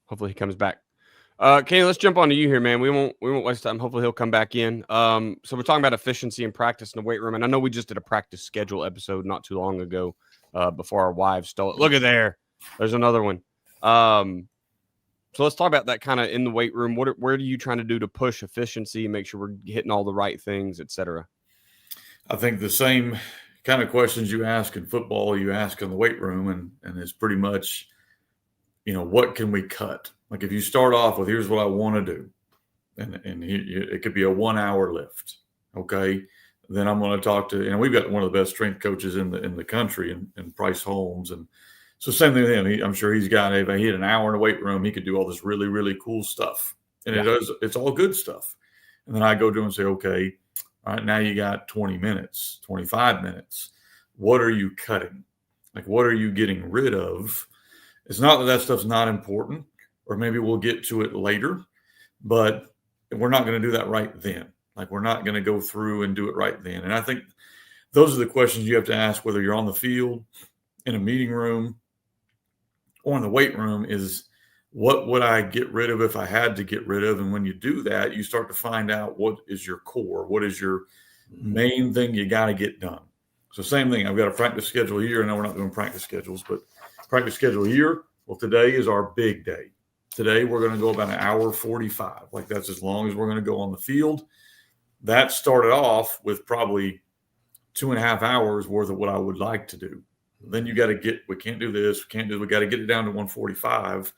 Hopefully he comes back. Kenny, let's jump on to you here, man. We won't waste time. Hopefully he'll come back in. So we're talking about efficiency and practice in the weight room, and I know we just did a practice schedule episode not too long ago, before our wives stole it. Look at there. There's another one. So let's talk about that kind of in the weight room. Where are you trying to do to push efficiency, make sure we're hitting all the right things, et cetera? I think the same kind of questions you ask in football, you ask in the weight room, and it's pretty much, what can we cut? Like if you start off with, here's what I want to do, and it could be a 1 hour lift. Okay. Then I'm going to talk to, we've got one of the best strength coaches in the country in Price Holmes. And so same thing with him. I'm sure he's got, if he had an hour in a weight room, he could do all this really, really cool stuff. And it's all good stuff. And then I go to him and say, okay, all right, now you got 20 minutes, 25 minutes. What are you cutting? Like, what are you getting rid of? It's not that stuff's not important, or maybe we'll get to it later, but we're not going to do that right then. Like, we're not going to go through and do it right then. And I think those are the questions you have to ask, whether you're on the field, in a meeting room, or in the weight room, is what would I get rid of if I had to get rid of? And when you do that, you start to find out what is your core, what is your main thing you got to get done. So same thing, I've got a practice schedule here. I know we're not doing practice schedules, but practice schedule here. Well, today is our big day. Today we're going to go about 1:45. Like, that's as long as we're going to go on the field. That started off with probably 2.5 hours worth of what I would like to do. Then you got to we can't do this. We got to get it down to 1:45.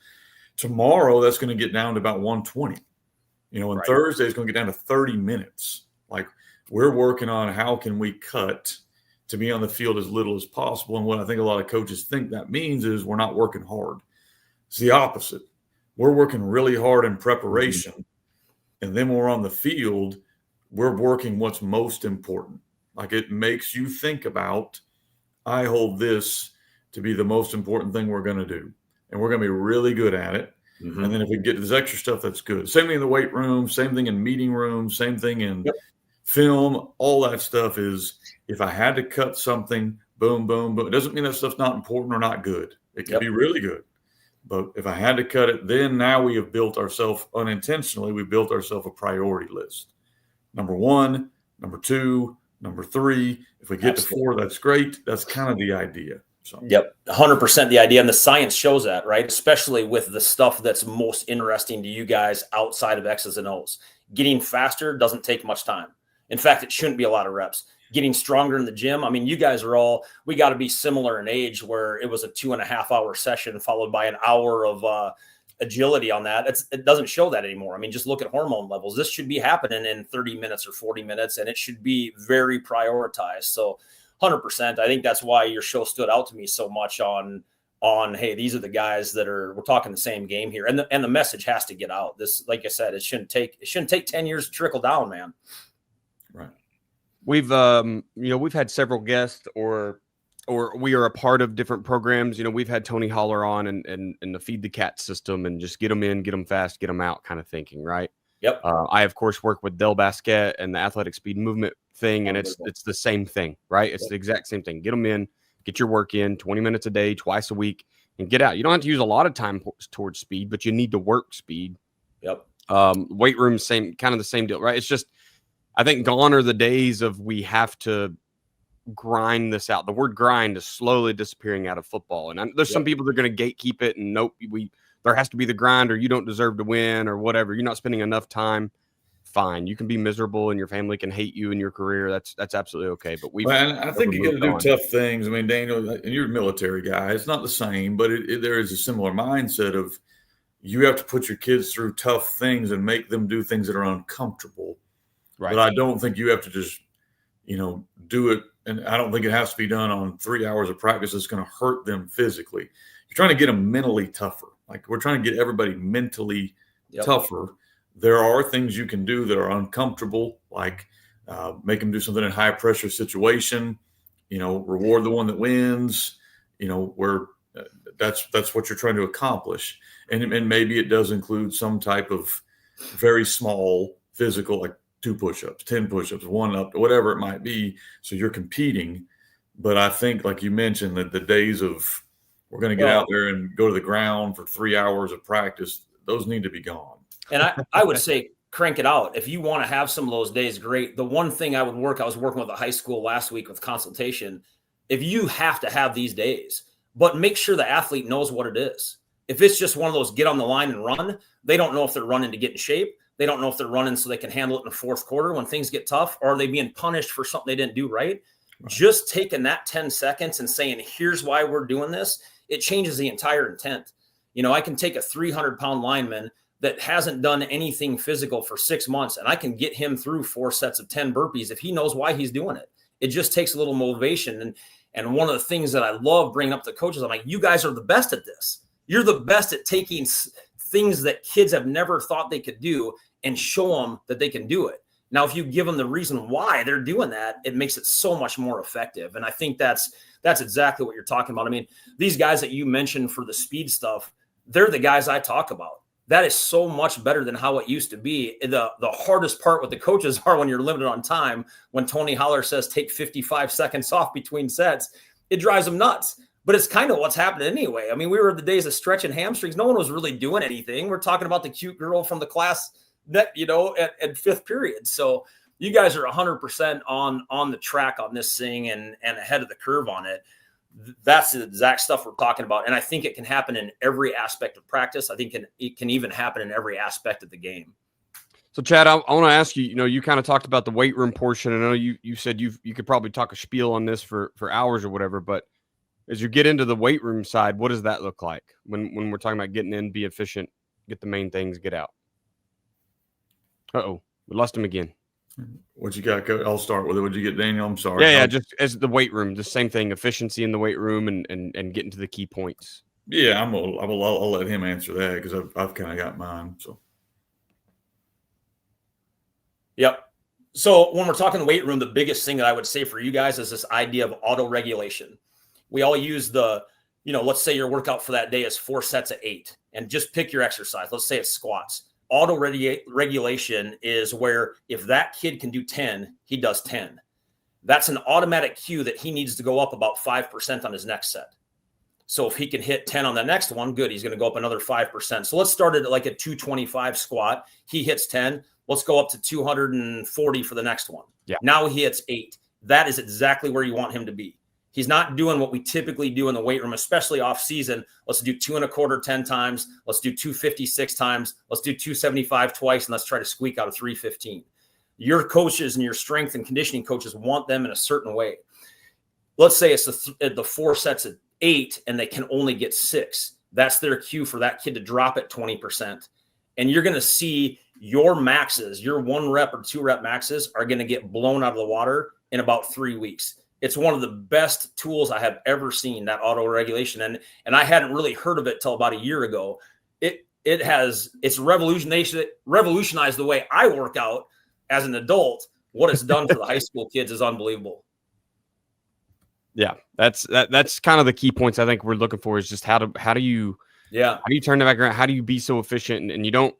Tomorrow, that's going to get down to about 1:20. And right. Thursday is going to get down to 30 minutes. Like, we're working on how can we cut to be on the field as little as possible. And what I think a lot of coaches think that means is we're not working hard. It's the opposite. We're working really hard in preparation. Mm-hmm. And then when we're on the field, we're working what's most important. Like, it makes you think about, I hold this to be the most important thing we're going to do. And we're going to be really good at it. Mm-hmm. And then if we get to this extra stuff, that's good. Same thing in the weight room, same thing in meeting rooms, same thing in film. All that stuff is, if I had to cut something, boom, boom, boom. It doesn't mean that stuff's not important or not good. It can be really good. But if I had to cut it, then now we have built ourselves unintentionally, we built ourselves a priority list. Number 1, number 2, number 3. If we get to 4, that's great. That's kind of the idea. So. Yep, 100% the idea. And the science shows that, right? Especially with the stuff that's most interesting to you guys outside of X's and O's. Getting faster doesn't take much time. In fact, it shouldn't be a lot of reps. Getting stronger in the gym. I mean, you guys are we got to be similar in age, where it was a 2.5 hour session followed by an hour of agility on that. It doesn't show that anymore. I mean, just look at hormone levels. This should be happening in 30 minutes or 40 minutes, and it should be very prioritized. So 100%. I think that's why your show stood out to me so much on, hey, these are the guys that we're talking the same game here. And the message has to get out. This, like I said, it shouldn't take 10 years to trickle down, man. Right. We've, we've had several guests or we are a part of different programs. We've had Tony Holler on and the Feed the Cat system, and just get them in, get them fast, get them out kind of thinking. Right. Yep. I, of course, work with Del Basquet and the athletic speed movement thing, and it's the same thing, right? It's the exact same thing. Get them in, get your work in, 20 minutes a day, twice a week, and get out. You don't have to use a lot of time towards speed, but you need to work speed. Yep. Weight room, kind of the same deal, right? It's just, I think gone are the days of we have to grind this out. The word grind is slowly disappearing out of football, and there's some people that are going to gatekeep it, and nope, there has to be the grind, or you don't deserve to win, or whatever. You're not spending enough time. Fine, you can be miserable, and your family can hate you in your career. That's absolutely okay. But I think you got to do tough things. I mean, Daniel, and you're a military guy. It's not the same, but there is a similar mindset of you have to put your kids through tough things and make them do things that are uncomfortable. Right. But I don't think you have to just, do it. And I don't think it has to be done on 3 hours of practice that's going to hurt them physically. You're trying to get them mentally tougher. Like, we're trying to get everybody mentally tougher. There are things you can do that are uncomfortable, like make them do something in high pressure situation, reward the one that wins, where that's what you're trying to accomplish. And maybe it does include some type of very small physical, like 2 push-ups, 10 push-ups, 1 up, whatever it might be. So you're competing. But I think, like you mentioned, that the days of we're going to get out there and go to the ground for 3 hours of practice. Those need to be gone. And I would say crank it out. If you want to have some of those days, great. The one thing I was working with a high school last week with consultation. If you have to have these days, but make sure the athlete knows what it is. If it's just one of those get on the line and run, they don't know if they're running to get in shape. They don't know if they're running so they can handle it in the fourth quarter when things get tough, or are they being punished for something they didn't do right? Just taking that 10 seconds and saying, here's why we're doing this, it changes the entire intent. I can take a 300-pound lineman that hasn't done anything physical for 6 months, and I can get him through 4 sets of 10 burpees if he knows why he's doing it. It just takes a little motivation. And one of the things that I love bringing up to coaches, I'm like, you guys are the best at this. You're the best at taking things that kids have never thought they could do and show them that they can do it. Now, if you give them the reason why they're doing that, it makes it so much more effective. And I think that's exactly what you're talking about. I mean, these guys that you mentioned for the speed stuff, they're the guys I talk about. That is so much better than how it used to be. The hardest part with the coaches are when you're limited on time. When Tony Holler says take 55 seconds off between sets, it drives them nuts. But it's kind of what's happening anyway. I mean, we were in the days of stretching hamstrings. No one was really doing anything. We're talking about the cute girl from the class that, at fifth period. So you guys are 100% on the track on this thing and ahead of the curve on it. That's the exact stuff we're talking about. And I think it can happen in every aspect of practice. I think it can even happen in every aspect of the game. So Chad, I want to ask you, you kind of talked about the weight room portion. I know you said you could probably talk a spiel on this for hours or whatever, but as you get into the weight room side, what does that look like when we're talking about getting in, be efficient, get the main things, get out? Uh-oh, we lost him again. What you got, Coach? I'll start with it. What'd you get, Daniel? I'm sorry. Yeah, just as the weight room, the same thing, efficiency in the weight room and getting to the key points. Yeah, I'll let him answer that because I've kind of got mine. So. Yep. So when we're talking weight room, the biggest thing that I would say for you guys is this idea of auto-regulation. We all use let's say your workout for that day is 4 sets of 8, and just pick your exercise. Let's say it's squats. Auto-regulation is where if that kid can do 10, he does 10. That's an automatic cue that he needs to go up about 5% on his next set. So if he can hit 10 on the next one, good, he's going to go up another 5%. So let's start at like a 225 squat. He hits 10. Let's go up to 240 for the next one. Yeah. Now he hits 8. That is exactly where you want him to be. He's not doing what we typically do in the weight room, especially off season. Let's do 2 1/4 10 times. Let's do 256 times. Let's do 275 twice, and let's try to squeak out a 315. Your coaches and your strength and conditioning coaches want them in a certain way. Let's say it's the 4 sets of 8, and they can only get 6. That's their cue for that kid to drop at 20%. And you're going to see your maxes, your 1 rep or 2 rep maxes are going to get blown out of the water in about 3 weeks. It's one of the best tools I have ever seen, that auto regulation. And I hadn't really heard of it till about a year ago. It's revolutionized the way I work out as an adult. What it's done for the high school kids is unbelievable. Yeah, that's kind of the key points I think we're looking for is just how do you turn the back around? How do you be so efficient and you don't,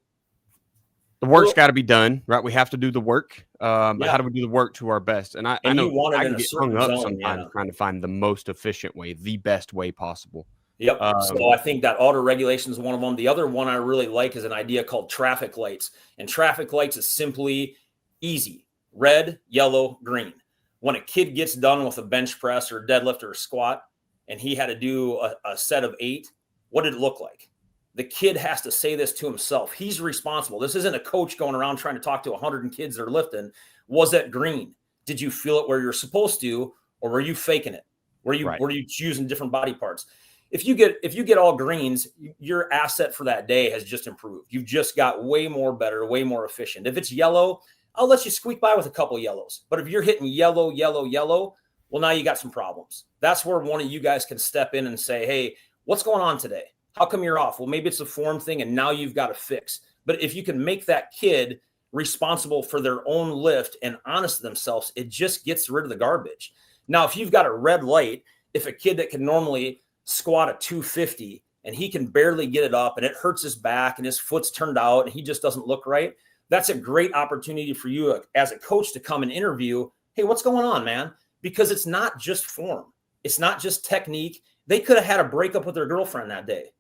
the work's got to be done, right? We have to do the work. But how do we do the work to our best? And I know I can get hung up sometimes trying to find the most efficient way, the best way possible. Yep. So I think that auto regulation is one of them. The other one I really like is an idea called traffic lights. And traffic lights is simply easy: red, yellow, green. When a kid gets done with a bench press or deadlift or a squat, and he had to do a set of 8, what did it look like? The kid has to say this to himself. He's responsible. This isn't a coach going around trying to talk to 100 kids that are lifting. Was that green? Did you feel it where you're supposed to, or were you faking it? Were you using different body parts? If you get all greens, your asset for that day has just improved. You've just got way more better, way more efficient. If it's yellow, I'll let you squeak by with a couple yellows. But if you're hitting yellow, yellow, yellow, well, now you got some problems. That's where one of you guys can step in and say, hey, what's going on today? How come you're off? Well, maybe it's a form thing, and now you've got to fix. But if you can make that kid responsible for their own lift and honest to themselves, it just gets rid of the garbage. Now, if you've got a red light, if a kid that can normally squat at 250 and he can barely get it up and it hurts his back and his foot's turned out and he just doesn't look right, that's a great opportunity for you as a coach to come and interview, hey, what's going on, man? Because it's not just form. It's not just technique. They could have had a breakup with their girlfriend that day.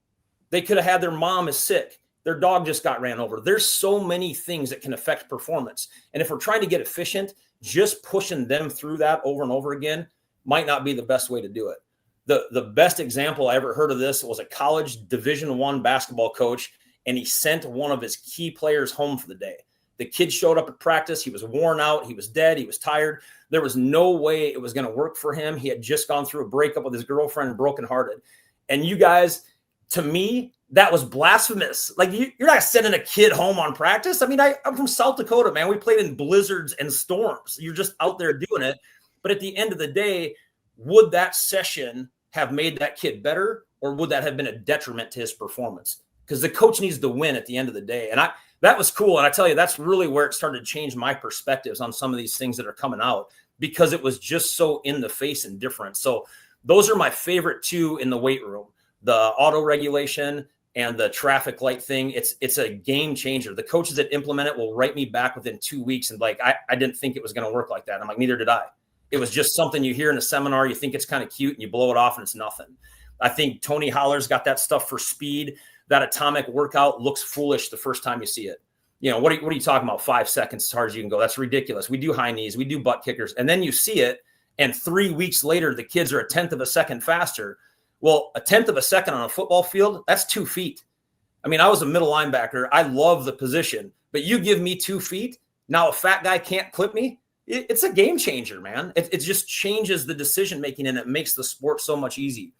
They could have had their mom is sick. Their dog just got ran over. There's so many things that can affect performance. And if we're trying to get efficient, just pushing them through that over and over again might not be the best way to do it. The best example I ever heard of this was a college Division I basketball coach, and he sent one of his key players home for the day. The kid showed up at practice. He was worn out. He was dead. He was tired. There was no way it was going to work for him. He had just gone through a breakup with his girlfriend, brokenhearted. And you guys, to me, that was blasphemous. Like, you're not sending a kid home on practice. I mean, I'm from South Dakota, man. We played in blizzards and storms. You're just out there doing it. But at the end of the day, would that session have made that kid better, or would that have been a detriment to his performance? Because the coach needs to win at the end of the day. And that was cool. And I tell you, that's really where it started to change my perspectives on some of these things that are coming out, because it was just so in the face and different. So those are my favorite two in the weight room, the auto regulation and the traffic light thing. It's a game changer. The coaches that implement it will write me back within 2 weeks. And like, I didn't think it was going to work like that. I'm like, neither did I. It was just something you hear in a seminar. You think it's kind of cute and you blow it off and it's nothing. I think Tony Holler's got that stuff for speed. That atomic workout looks foolish the first time you see it. You know, what are you talking about? 5 seconds as hard as you can go. That's ridiculous. We do high knees. We do butt kickers. And then you see it, and 3 weeks later, the kids are 1/10 of a second faster. Well, 1/10 of a second on a football field, that's 2 feet. I mean, I was a middle linebacker. I love the position. But you give me 2 feet, now a fat guy can't clip me. It's a game changer, man. It just changes the decision-making, and it makes the sport so much easier.